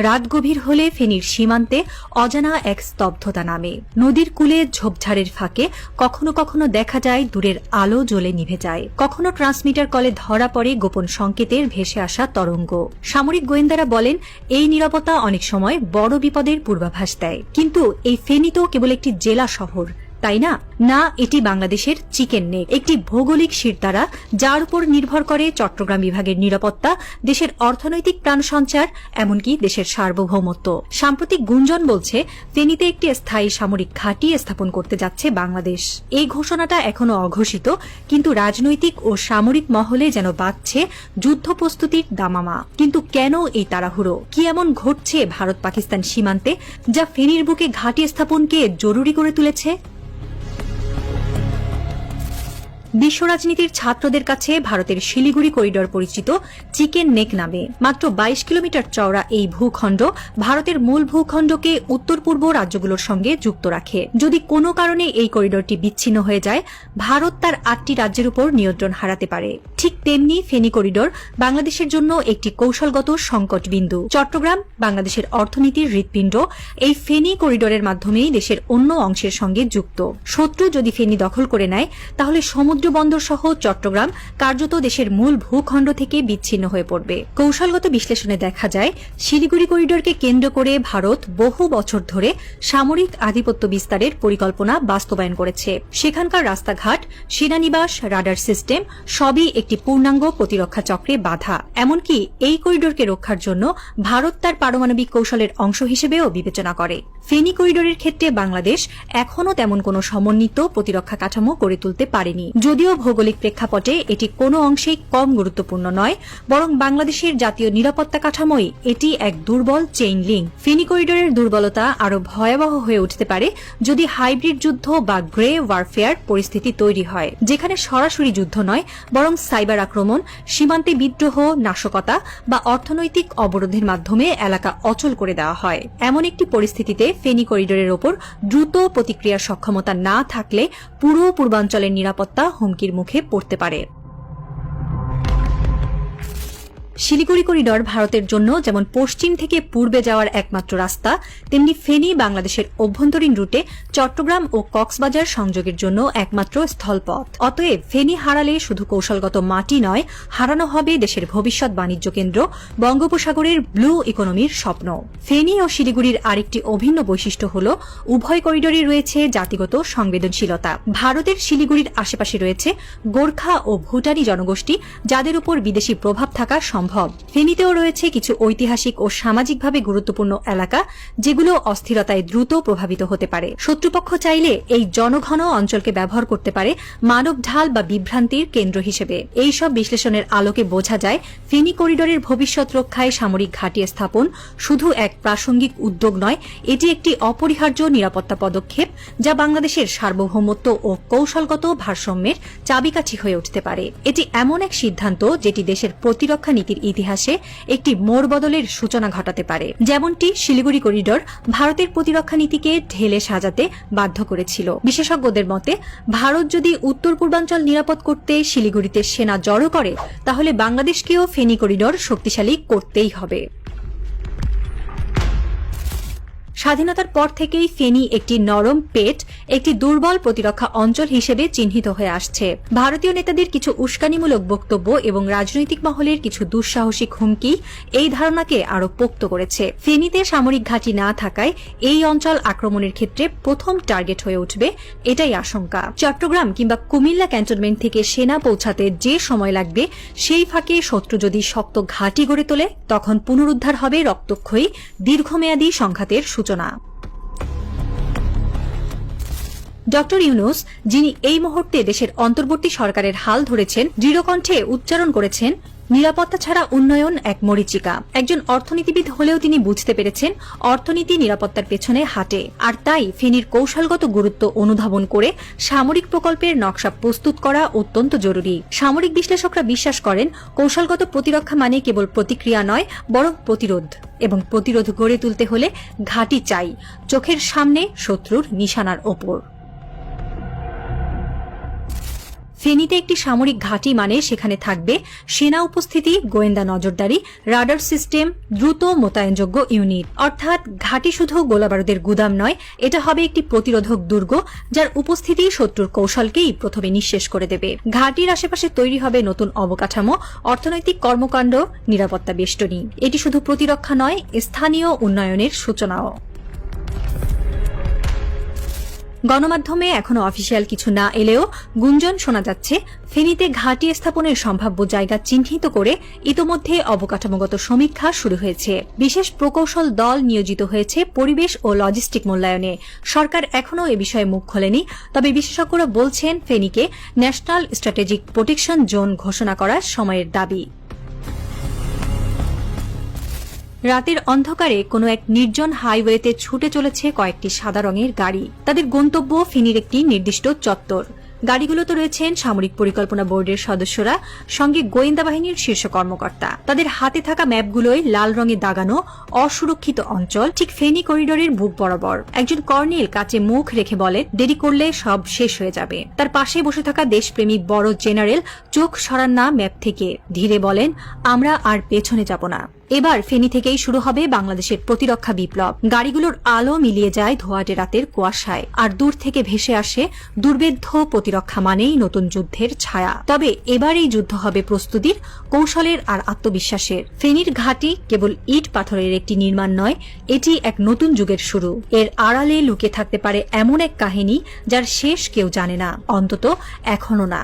রাত গভীর হলে ফেনীর সীমান্তে অজানা এক স্তব্ধতা নামে। নদীর কূলে ঝোপঝাড়ের ফাঁকে কখনো কখনো দেখা যায় দূরের আলো জ্বলে নিভে যায়, কখনো ট্রান্সমিটার কলে ধরা পড়ে গোপন সংকেতের ভেসে আসা তরঙ্গ। সামরিক গোয়েন্দারা বলেন, এই নীরবতা অনেক সময় বড় বিপদের পূর্বাভাস দেয়। কিন্তু এই ফেনী তো কেবল একটি জেলা শহর, তাই না? না, এটি বাংলাদেশের চিকেন নেক, একটি ভৌগোলিক শিরদাঁড়া যার উপর নির্ভর করে চট্টগ্রাম বিভাগের নিরাপত্তা, দেশের অর্থনৈতিক প্রাণ সঞ্চার, এমনকি দেশের সার্বভৌমত্ব। সাম্প্রতিক গুঞ্জন বলছে ফেনীতে একটি স্থায়ী সামরিক ঘাঁটি স্থাপন করতে যাচ্ছে বাংলাদেশ। এই ঘোষণাটা এখনো অঘোষিত, কিন্তু রাজনৈতিক ও সামরিক মহলে যেন বাজছে যুদ্ধ প্রস্তুতির দামামা। কিন্তু কেন এই তাড়াহুড়ো? কি এমন ঘটছে ভারত পাকিস্তান সীমান্তে যা ফেনীর বুকে ঘাঁটি স্থাপনকে জরুরি করে তুলেছে? বিশ্ব রাজনীতির ছাত্রদের কাছে ভারতের শিলিগুড়ি করিডর পরিচিত চিকেন নেক নামে। মাত্র 22 কিলোমিটার চওড়া এই ভূখণ্ড ভারতের মূল ভূখণ্ডকে উত্তর পূর্ব রাজ্যগুলোর সঙ্গে যুক্ত রাখে। যদি কোনো কারণে এই করিডরটি বিচ্ছিন্ন হয়ে যায়, ভারত তার 8টি রাজ্যের উপর নিয়ন্ত্রণ হারাতে পারে। ঠিক তেমনি ফেনী করিডর বাংলাদেশের জন্য একটি কৌশলগত সংকট বিন্দু। চট্টগ্রাম বাংলাদেশের অর্থনীতির হৃৎপিণ্ড। এই ফেনী করিডরের মাধ্যমেই দেশের অন্য অংশের সঙ্গে যুক্ত। শত্রু যদি ফেনী দখল করে নেয়, তাহলে সমুদ্র বন্দর সহ চট্টগ্রাম কার্যত দেশের মূল ভূখণ্ড থেকে বিচ্ছিন্ন হয়ে পড়বে। কৌশলগত বিশ্লেষণে দেখা যায়, শিলিগুড়ি করিডরকে কেন্দ্র করে ভারত বহু বছর ধরে সামরিক আধিপত্য বিস্তারের পরিকল্পনা বাস্তবায়ন করেছে। সেখানকার রাস্তাঘাট, সেনানিবাস, রাডার সিস্টেম সবই একটি পূর্ণাঙ্গ প্রতিরক্ষা চক্রে বাধা। এমনকি এই করিডরকে রক্ষার জন্য ভারত তার পারমাণবিক কৌশলের অংশ হিসেবেও বিবেচনা করে। ফেনী করিডরের ক্ষেত্রে বাংলাদেশ এখনও তেমন কোনো সমন্বিত প্রতিরক্ষা কাঠামো গড়ে তুলতে পারেনি। যদিও ভৌগোলিক প্রেক্ষাপটে এটি কোনো অংশেই কম গুরুত্বপূর্ণ নয়, বরং বাংলাদেশের জাতীয় নিরাপত্তা কাঠামোই এটি এক দুর্বল চেইন লিঙ্ক। ফেনী করিডরের দুর্বলতা আরও ভয়াবহ হয়ে উঠতে পারে যদি হাইব্রিড যুদ্ধ বা গ্রে ওয়ারফেয়ার পরিস্থিতি তৈরি হয়, যেখানে সরাসরি যুদ্ধ নয়, বরং সাইবার আক্রমণ, সীমান্তে বিদ্রোহ, নাশকতা বা অর্থনৈতিক অবরোধের মাধ্যমে এলাকা অচল করে দেওয়া হয়। এমন একটি পরিস্থিতিতে ফেনী করিডরের ওপর দ্রুত প্রতিক্রিয়ার সক্ষমতা না থাকলে পুরো পূর্বাঞ্চলের নিরাপত্তা হুমকির মুখে পড়তে পারে। শিলিগুড়ি করিডর ভারতের জন্য যেমন পশ্চিম থেকে পূর্বে যাওয়ার একমাত্র রাস্তা, তেমনি ফেনী বাংলাদেশের অভ্যন্তরীণ রুটে চট্টগ্রাম ও কক্সবাজার সংযোগের জন্য একমাত্র স্থলপথ। অতএব ফেনী হারালে শুধু কৌশলগত মাটি নয়, হারানো হবে দেশের ভবিষ্যৎ বাণিজ্য কেন্দ্র, বঙ্গোপসাগরের ব্লু ইকোনমির স্বপ্ন। ফেনী ও শিলিগুড়ির আরেকটি অভিন্ন বৈশিষ্ট্য হল উভয় করিডরে রয়েছে জাতিগত সংবেদনশীলতা। ভারতের শিলিগুড়ির আশেপাশে রয়েছে গোর্খা ও ভুটানি জনগোষ্ঠী, যাদের উপর বিদেশি প্রভাব থাকা সম্ভব। ফেনীতেও রয়েছে কিছু ঐতিহাসিক ও সামাজিকভাবে গুরুত্বপূর্ণ এলাকা, যেগুলো অস্থিরতায় দ্রুত প্রভাবিত হতে পারে। শত্রুপক্ষ চাইলে এই জনঘন অঞ্চলকে ব্যবহার করতে পারে মানব ঢাল বা বিভ্রান্তির কেন্দ্র হিসেবে। এই সব বিশ্লেষণের আলোকে বোঝা যায়, ফেনী করিডরের ভবিষ্যৎ রক্ষায় সামরিক ঘাঁটি স্থাপন শুধু এক প্রাসঙ্গিক উদ্যোগ নয়, এটি একটি অপরিহার্য নিরাপত্তা পদক্ষেপ যা বাংলাদেশের সার্বভৌমত্ব ও কৌশলগত ভারসাম্যের চাবিকাঠি হয়ে উঠতে পারে। এটি এমন এক সিদ্ধান্ত যেটি দেশের প্রতিরক্ষা নীতির ইতিহাসে একটি মোড় বদলের সূচনা ঘটাতে পারে। যেমনটি শিলিগুড়ি করিডর ভারতের প্রতিরক্ষা নীতিকে ঢেলে সাজাতে বাধ্য করেছিল। বিশেষজ্ঞদের মতে, ভারত যদি উত্তর পূর্বাঞ্চল নিরাপদ করতে শিলিগুড়িতে সেনা জড়ো করে, তাহলে বাংলাদেশকেও ফেনী করিডর শক্তিশালী করতেই হবে। স্বাধীনতার পর থেকেই ফেনী একটি নরম পেট, একটি দুর্বল প্রতিরক্ষা অঞ্চল হিসেবে চিহ্নিত হয়ে আসছে। ভারতীয় নেতাদের কিছু উস্কানিমূলক বক্তব্য এবং রাজনৈতিক মহলের কিছু দুঃসাহসিক হুমকি এই ধারণাকে আরও পোক্ত করেছে। ফেনীতে সামরিক ঘাঁটি না থাকায় এই অঞ্চল আক্রমণের ক্ষেত্রে প্রথম টার্গেট হয়ে উঠবে, এটাই আশঙ্কা। চট্টগ্রাম কিংবা কুমিল্লা ক্যান্টনমেন্ট থেকে সেনা পৌঁছাতে যে সময় লাগবে, সেই ফাঁকে শত্রু যদি শক্ত ঘাঁটি গড়ে তোলে, তখন পুনরুদ্ধার হবে রক্তক্ষয়ী দীর্ঘমেয়াদী সংঘাতের সূচনা। ডক্টর ইউনূস, যিনি এই মুহূর্তে দেশের অন্তর্বর্তী সরকারের হাল ধরেছেন, দৃঢ়কণ্ঠে উচ্চারণ করেছেন, নিরাপত্তা ছাড়া উন্নয়ন এক মরীচিকা। একজন অর্থনীতিবিদ হলেও তিনি বুঝতে পেরেছেন অর্থনীতি নিরাপত্তার পেছনে হাঁটে, আর তাই ফেনীর কৌশলগত গুরুত্ব অনুধাবন করে সামরিক প্রকল্পের নকশা প্রস্তুত করা অত্যন্ত জরুরি। সামরিক বিশ্লেষকরা বিশ্বাস করেন, কৌশলগত প্রতিরক্ষা মানে কেবল প্রতিক্রিয়া নয়, বরং প্রতিরোধ, এবং প্রতিরোধ গড়ে তুলতে হলে ঘাঁটি চাই, চোখের সামনে, শত্রুর নিশানার ওপর। ফেনীতে একটি সামরিক ঘাঁটি মানে সেখানে থাকবে সেনা উপস্থিতি, গোয়েন্দা নজরদারি, রাডার সিস্টেম, দ্রুত মোতায়েনযোগ্য ইউনিট। অর্থাৎ ঘাঁটি শুধু গোলাবারুদের গুদাম নয়, এটা হবে একটি প্রতিরোধক দুর্গ যার উপস্থিতি শত্রুর কৌশলকেই প্রথমে নিঃশেষ করে দেবে। ঘাঁটির আশেপাশে তৈরি হবে নতুন অবকাঠামো, অর্থনৈতিক কর্মকাণ্ড, নিরাপত্তা বেষ্টনী। এটি শুধু প্রতিরক্ষা নয়, স্থানীয় উন্নয়নের সূচনাও। গণমাধ্যমে এখনো অফিসিয়াল কিছু না এলেও গুঞ্জন শোনা যাচ্ছে ফেনীতে ঘাঁটি স্থাপনের সম্ভাব্য জায়গা চিহ্নিত করে ইতোমধ্যে অবকাঠামোগত সমীক্ষা শুরু হয়েছে। বিশেষ প্রকৌশল দল নিয়োজিত হয়েছে পরিবেশ ও লজিস্টিক মূল্যায়নে। সরকার এখনও এ বিষয়ে মুখ খোলেনি, তবে বিশেষজ্ঞরা বলছেন ফেনীকে ন্যাশনাল স্ট্র্যাটেজিক প্রোটেকশন জোন ঘোষণা করা সময়ের দাবি। রাতের অন্ধকারে কোনো এক নির্জন হাইওয়েতে ছুটে চলেছে কয়েকটি সাদা রঙের গাড়ি। তাদের গন্তব্য ফেনীর একটি নির্দিষ্ট চত্বর। গাড়িগুলোতে রয়েছেন সামরিক পরিকল্পনা বোর্ডের সদস্যরা, সঙ্গে গোয়েন্দা বাহিনীর শীর্ষ কর্মকর্তা। তাদের হাতে থাকা ম্যাপগুলোয় লাল রঙে দাগানো অসুরক্ষিত অঞ্চল, ঠিক ফেনী করিডোরের বুক বরাবর। একজন কর্নেল কাচে মুখ রেখে বলেন, দেরি করলে সব শেষ হয়ে যাবে। তার পাশে বসে থাকা দেশপ্রেমী বড় জেনারেল চোখ সরান না ম্যাপ থেকে, ধীরে বলেন, আমরা আর পেছনে যাব না। এবার ফেনী থেকেই শুরু হবে বাংলাদেশের প্রতিরক্ষা বিপ্লব। গাড়িগুলোর আলো মিলিয়ে যায় ধোঁয়াটে রাতের কুয়াশায়, আর দূর থেকে ভেসে আসে দুর্বেদ্য প্রতিরক্ষা মানেই নতুন যুদ্ধের ছায়া। তবে এবার এই যুদ্ধ হবে প্রস্তুতির, কৌশলের আর আত্মবিশ্বাসের। ফেনীর ঘাঁটি কেবল ইট পাথরের একটি নির্মাণ নয়, এটি এক নতুন যুগের শুরু। এর আড়ালে লুকিয়ে থাকতে পারে এমন এক কাহিনী যার শেষ কেউ জানে না, অন্তত এখনো না।